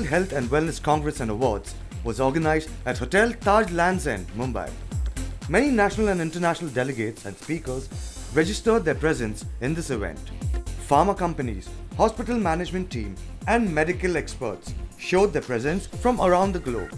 Health and Wellness Congress and Awards was organized at Hotel Taj Lands End, Mumbai. Many national and international delegates and speakers registered their presence in this event. Pharma companies, hospital management team, and medical experts showed their presence from around the globe.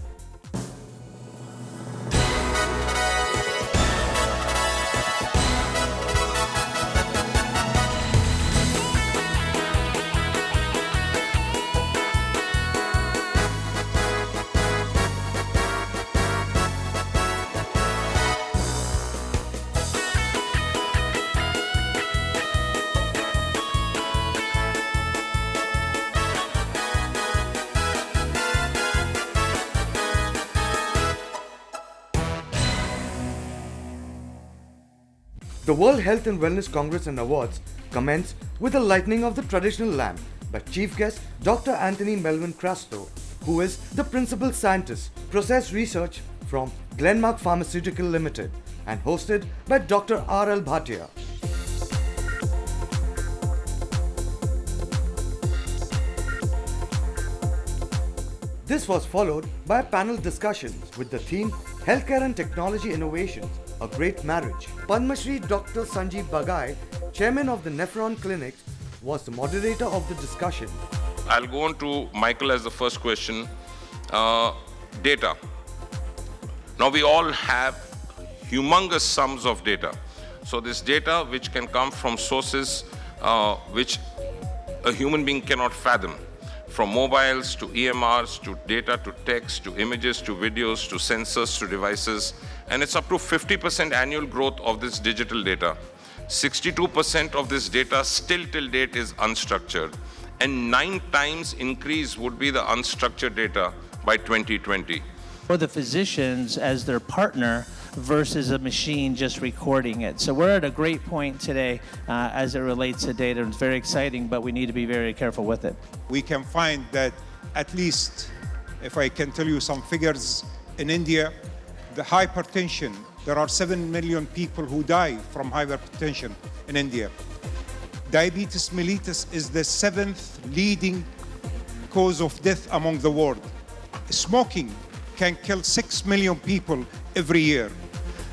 The World Health and Wellness Congress and Awards commenced with the lighting of the traditional lamp by chief guest Dr. Anthony Melvin Crasto, who is the principal scientist, process research from Glenmark Pharmaceutical Limited, and hosted by Dr. R.L. Bhatia. This was followed by panel discussions with the theme Healthcare and Technology Innovations, a Great Marriage. Padma Shri Dr. Sanjeev Bagai, chairman of the Nephron Clinics, was the moderator of the discussion. I'll go on to Michael as the first question. Data. Now we all have humongous sums of data. So this data which can come from sources which a human being cannot fathom. From mobiles to EMRs to data to text to images to videos to sensors to devices. And it's up to 50% annual growth of this digital data. 62% of this data still till date is unstructured. And 9 times increase would be the unstructured data by 2020. For the physicians as their partner versus a machine just recording it. So we're at a great point today as it relates to data. It's very exciting, but we need to be very careful with it. We can find that at least, if I can tell you some figures, in India, the hypertension, there are 7 million people who die from hypertension in India. Diabetes mellitus is the 7th leading cause of death among the world. Smoking can kill 6 million people every year.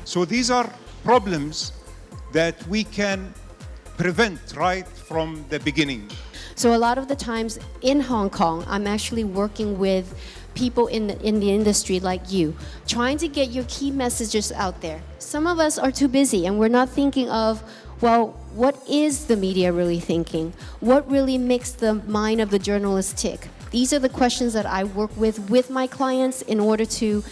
So these are problems that we can prevent right from the beginning. So a lot of the times in Hong Kong, I'm actually working with people in the industry like you, trying to get your key messages out there. Some of us are too busy and we're not thinking of, well, what is the media really thinking? What really makes the mind of the journalist tick? These are the questions that I work with my clients in order to,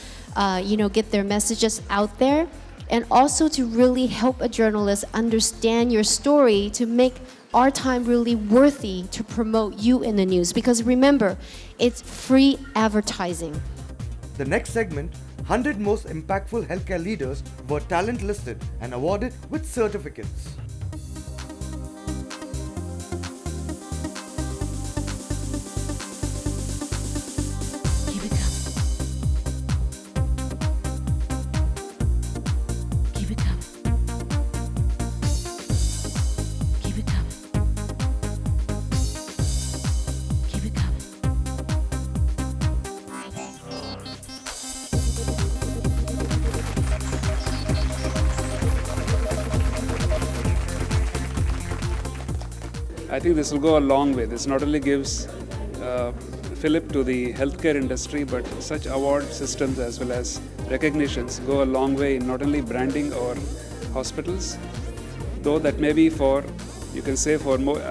get their messages out there, and also to really help a journalist understand your story to make our time really worthy to promote you in the news. Because remember, it's free advertising. The next segment, 100 Most Impactful Healthcare Leaders, were talent listed and awarded with certificates. I think this will go a long way. This not only gives fillip to the healthcare industry, but such award systems as well as recognitions go a long way in not only branding our hospitals, though that may be for, you can say, for more,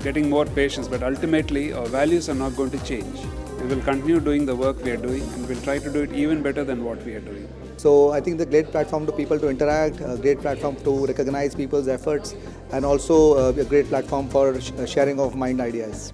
getting more patients, but ultimately our values are not going to change. We will continue doing the work we are doing and we'll try to do it even better than what we are doing. So I think the great platform to people to interact, a great platform to recognize people's efforts, and also a great platform for sharing of mind ideas.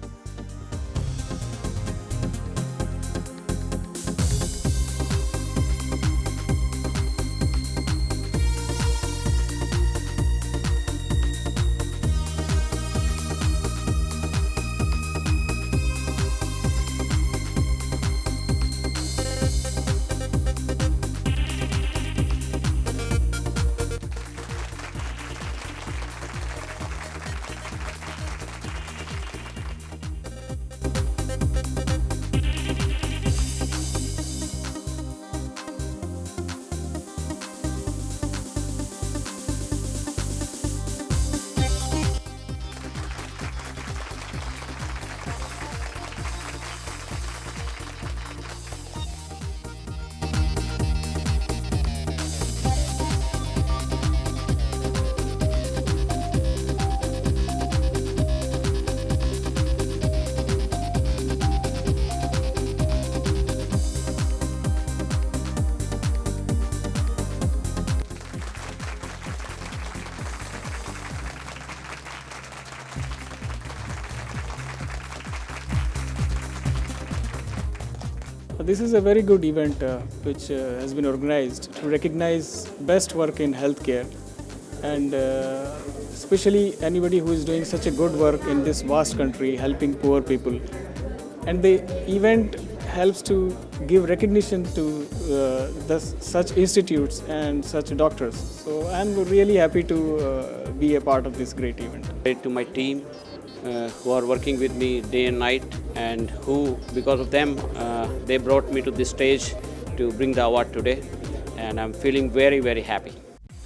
This is a very good event which has been organized to recognize best work in healthcare, and especially anybody who is doing such a good work in this vast country helping poor people. And the event helps to give recognition to such institutes and such doctors. So I'm really happy to be a part of this great event. To my team who are working with me day and night, and who, because of them, they brought me to this stage to bring the award today, and I'm feeling very, very happy.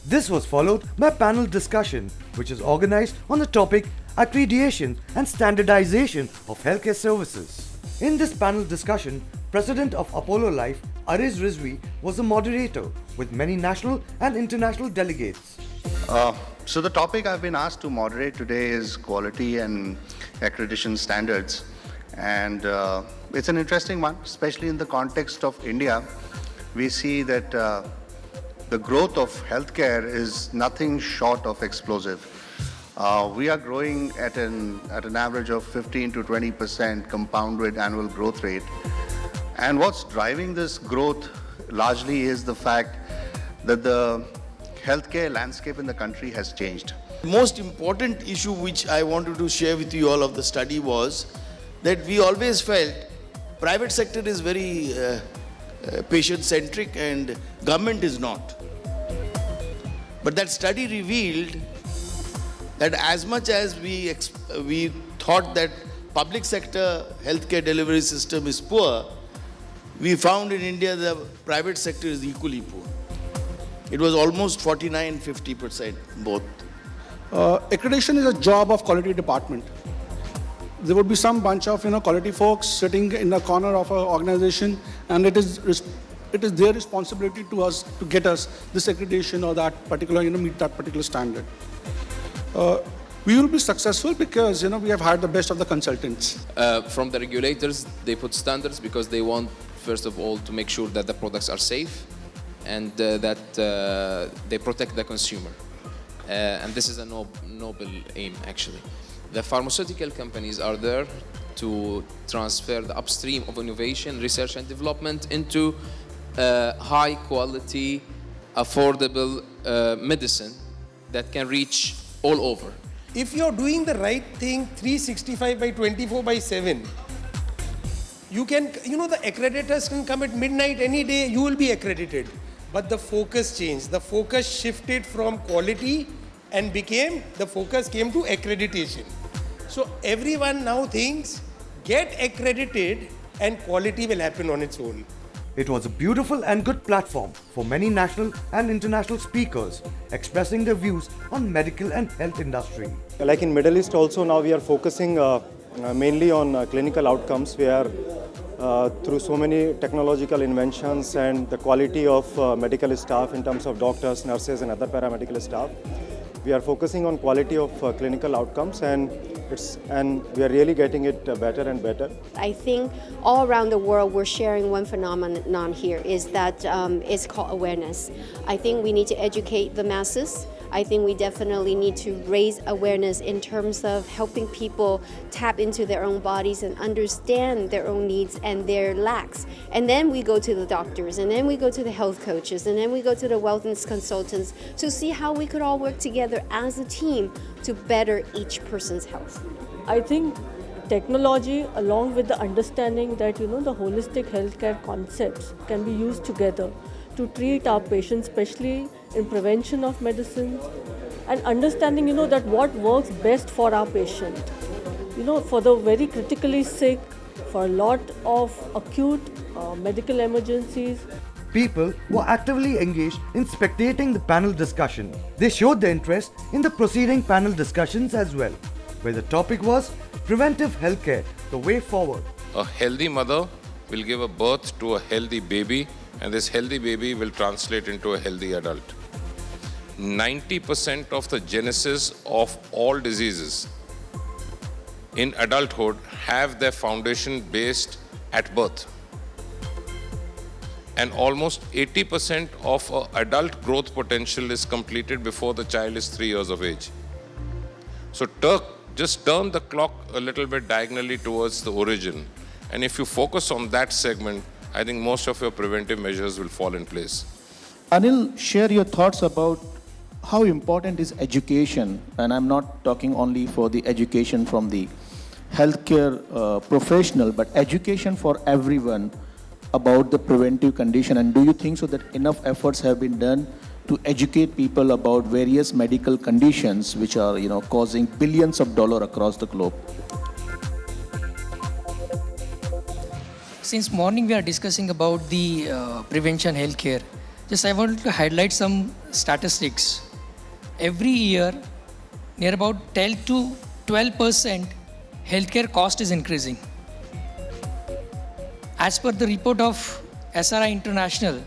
This was followed by a panel discussion which is organized on the topic accreditation and standardization of healthcare services. In this panel discussion, President of Apollo Life, Ariz Rizvi, was the moderator with many national and international delegates. So the topic I've been asked to moderate today is quality and accreditation standards. And it's an interesting one, especially in the context of India. We see that the growth of healthcare is nothing short of explosive. We are growing at an average of 15 to 20% compounded annual growth rate. And what's driving this growth largely is the fact that the healthcare landscape in the country has changed. The most important issue which I wanted to share with you all of the study was that we always felt private sector is very patient-centric and government is not. But that study revealed that as much as we thought that public sector healthcare delivery system is poor, we found in India the private sector is equally poor. It was almost 49-50% both. Accreditation is a job of quality department. There would be some bunch of quality folks sitting in the corner of an organization, and it is their responsibility to us to get us this accreditation or that particular meet that particular standard. We will be successful because we have hired the best of the consultants. From the regulators, they put standards because they want, first of all, to make sure that the products are safe and that they protect the consumer. And this is a noble aim, actually. The pharmaceutical companies are there to transfer the upstream of innovation, research and development into high quality, affordable medicine that can reach all over. If you're doing the right thing 365 by 24 by 7, you can, the accreditors can come at midnight any day, you will be accredited. But the focus changed. The focus shifted from quality and the focus came to accreditation. So everyone now thinks, get accredited and quality will happen on its own. It was a beautiful and good platform for many national and international speakers expressing their views on medical and health industry. Like in Middle East also, now we are focusing mainly on clinical outcomes, where through so many technological inventions and the quality of medical staff in terms of doctors, nurses and other paramedical staff, we are focusing on quality of clinical outcomes, and we are really getting it better and better. I think all around the world we're sharing one phenomenon here, is that it's called awareness. I think we need to educate the masses. I think we definitely need to raise awareness in terms of helping people tap into their own bodies and understand their own needs and their lacks. And then we go to the doctors, and then we go to the health coaches, and then we go to the wellness consultants to see how we could all work together as a team to better each person's health. I think technology, along with the understanding that the holistic healthcare concepts can be used together to treat our patients, especially in prevention of medicines, and understanding that what works best for our patient. For the very critically sick, for a lot of acute medical emergencies. People were actively engaged in spectating the panel discussion. They showed their interest in the preceding panel discussions as well, where the topic was preventive healthcare, the way forward. A healthy mother will give a birth to a healthy baby, and this healthy baby will translate into a healthy adult. 90% of the genesis of all diseases in adulthood have their foundation based at birth. And almost 80% of adult growth potential is completed before the child is 3 years of age. So just turn the clock a little bit diagonally towards the origin. And if you focus on that segment, I think most of your preventive measures will fall in place. Anil, share your thoughts about how important is education, and I'm not talking only for the education from the healthcare professional, but education for everyone about the preventive condition. And do you think so that enough efforts have been done to educate people about various medical conditions which are, causing billions of dollars across the globe? Since morning we are discussing about the prevention healthcare, just I want to highlight some statistics. Every year, near about 10 to 12% healthcare cost is increasing. As per the report of SRI International,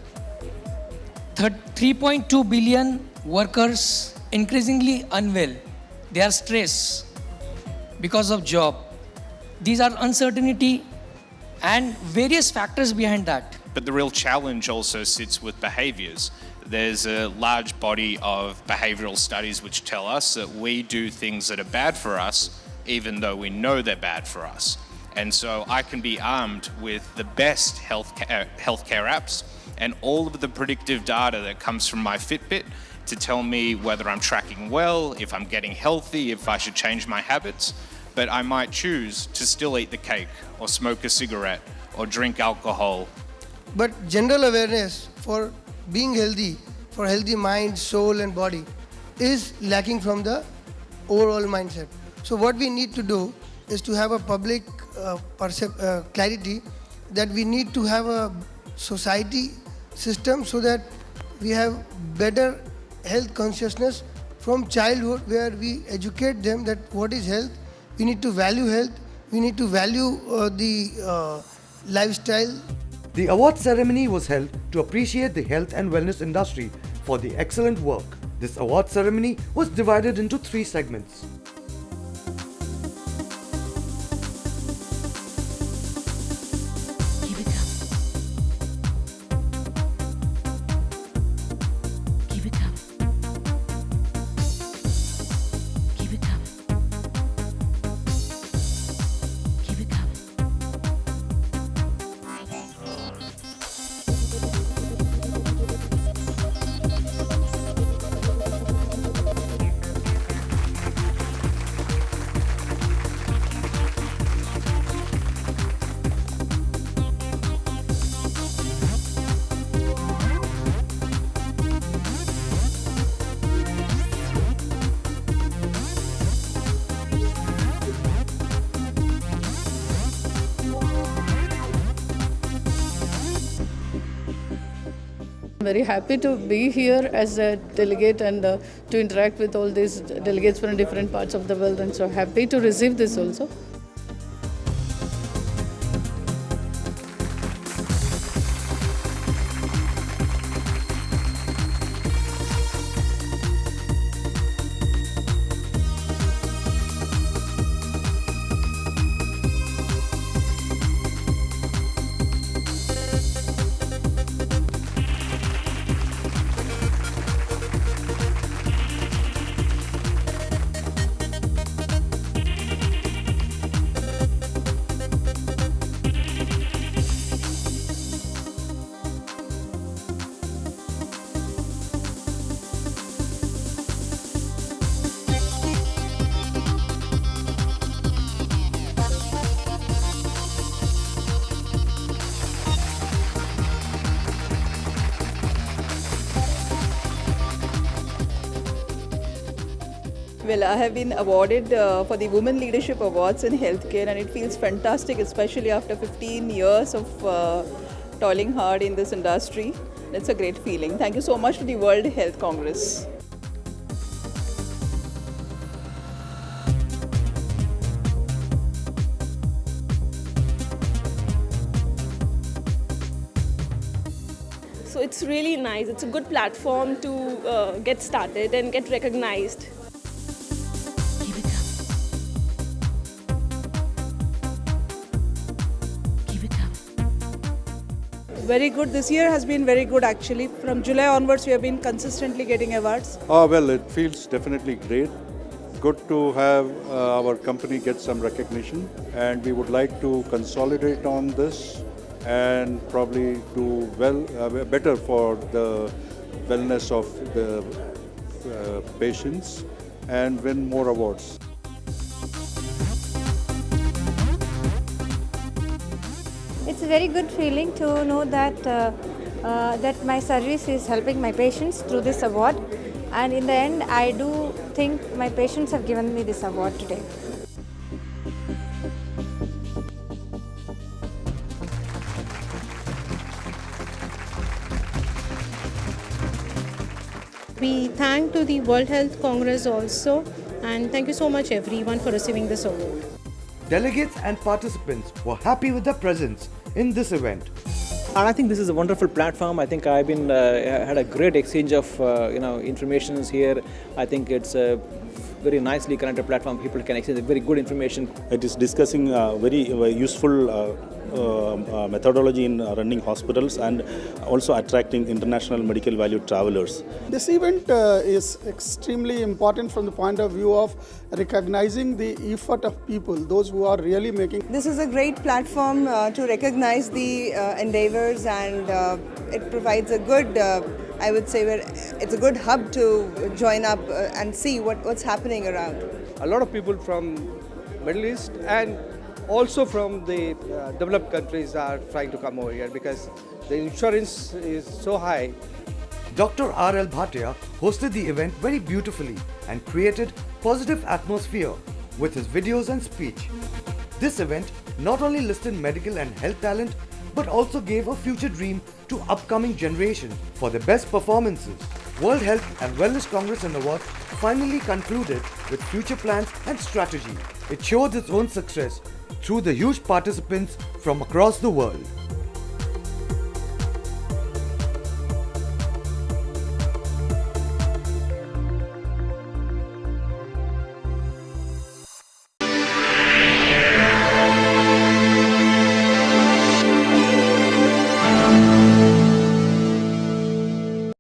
3.2 billion workers increasingly unwell. They are stressed because of job. These are uncertainty and various factors behind that. But the real challenge also sits with behaviors. There's a large body of behavioral studies which tell us that we do things that are bad for us, even though we know they're bad for us. And so I can be armed with the best healthcare apps and all of the predictive data that comes from my Fitbit to tell me whether I'm tracking well, if I'm getting healthy, if I should change my habits. But I might choose to still eat the cake or smoke a cigarette or drink alcohol. But general awareness for being healthy, for healthy mind, soul and body is lacking from the overall mindset. So what we need to do is to have a public clarity that we need to have a society system so that we have better health consciousness from childhood, where we educate them that what is health. We need to value health. We need to value the lifestyle. The award ceremony was held to appreciate the health and wellness industry for the excellent work. This award ceremony was divided into 3 segments. Very happy to be here as a delegate and to interact with all these delegates from different parts of the world, and so happy to receive this also. Well, I have been awarded for the Women Leadership Awards in Healthcare, and it feels fantastic, especially after 15 years of toiling hard in this industry. It's a great feeling. Thank you so much to the World Health Congress. So it's really nice. It's a good platform to get started and get recognized. Very good. This year has been very good actually. From July onwards, we have been consistently getting awards. Well, it feels definitely great. Good to have our company get some recognition, and we would like to consolidate on this and probably do better for the wellness of the patients and win more awards. It's a very good feeling to know that that my service is helping my patients through this award, and in the end I do think my patients have given me this award today. We thank to the World Health Congress also, and thank you so much everyone for receiving this award. Delegates and participants were happy with their presence in this event. And I think this is a wonderful platform. I think I've been had a great exchange of information here. I think it's a very nicely connected platform. People can exchange very good information. It is discussing very useful methodology in running hospitals and also attracting international medical value travelers. This event is extremely important from the point of view of recognizing the effort of people, those who are really making. This is a great platform to recognize the endeavors, and it provides a good, I would say, it's a good hub to join up and see what's happening around. A lot of people from Middle East and also from the developed countries are trying to come over here because the insurance is so high. Dr. R.L. Bhatia hosted the event very beautifully and created positive atmosphere with his videos and speech. This event not only listed medical and health talent but also gave a future dream to upcoming generation for their best performances. World Health and Wellness Congress and Awards finally concluded with future plans and strategy. It showed its own success through the huge participants from across the world.